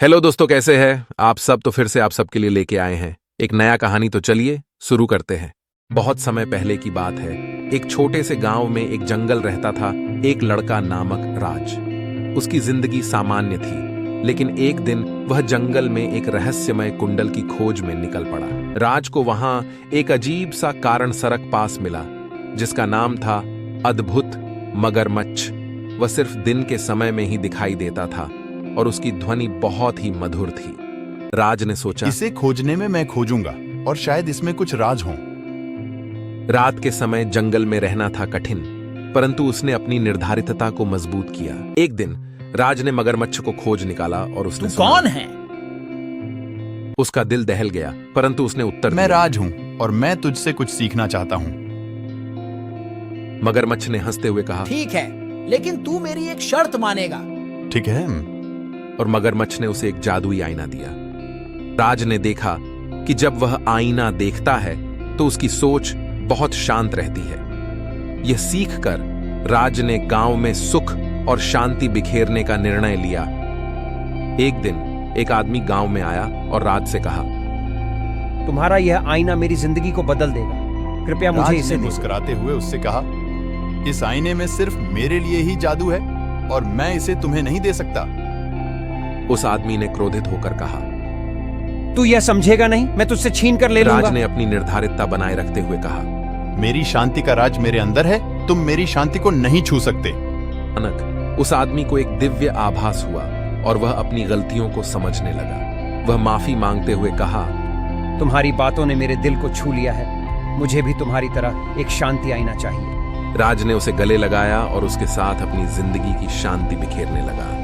Hello दोस्तों, कैसे हैं आप सब। तो फिर से आप सबके लिए लेके आए हैं एक नया कहानी। तो चलिए शुरू करते हैं। बहुत समय पहले की बात है। एक छोटे से गांव में एक जंगल रहता था। एक लड़का नामक राज। उसकी जिंदगी सामान्य थी, लेकिन एक दिन वह जंगल में एक रहस्यमय कुंडल की खोज में निकल पड़ा। राज को वहां एक अजीब सा कारण सरक पास मिला, जिसका नाम था अद्भुत मगरमच्छ। वह सिर्फ दिन के समय में ही दिखाई देता था और उसकी ध्वनि बहुत ही मधुर थी। राज ने सोचा, इसे खोजने में मैं खोजूंगा और शायद इसमें कुछ राज हो। रात के समय जंगल में रहना था कठिन, परंतु उसने अपनी निर्धारितता को मजबूत किया। एक दिन राज ने मगरमच्छ को खोज निकाला और उसने तू कौन है? उसका दिल दहल गया, परंतु उसने उत्तर मैं दिया। राज हूं और मैं तुझसे कुछ सीखना चाहता हूं। मगरमच्छ ने हंसते हुए कहा, ठीक है, लेकिन तू मेरी एक शर्त मानेगा। ठीक है। और मगरमच्छ ने उसे एक जादुई आईना दिया। राज ने देखा कि जब वह आईना देखता है तो उसकी सोच बहुत शांत रहती है। यह सीखकर राज ने गांव में सुख और शांति बिखेरने का निर्णय लिया। एक दिन एक आदमी गांव में आया और राज से कहा, तुम्हारा यह आईना मेरी जिंदगी को बदल देगा, कृपया मुझे राज इसे ने दे। मुस्कुराते हुए उससे कहा, इस आईने में सिर्फ मेरे लिए ही जादू है और मैं इसे तुम्हें नहीं दे सकता। उस आदमी ने क्रोधित होकर कहा। तू यह समझेगा नहीं, मैं तुझसे छीन कर ले लूंगा। राज ने अपनी निर्धारितता बनाए रखते हुए कहा, मेरी शांति का राज मेरे अंदर है, तुम मेरी शांति को नहीं छू सकते। अचानक उस आदमी को एक दिव्य आभास हुआ और वह अपनी गलतियों को समझने लगा। वह माफी मांगते हुए कहा, तुम्हारी बातों ने मेरे दिल को छू लिया है, मुझे भी तुम्हारी तरह एक शांति आईना चाहिए। राज ने उसे गले लगाया और उसके साथ अपनी जिंदगी की शांति बिखेरने लगा।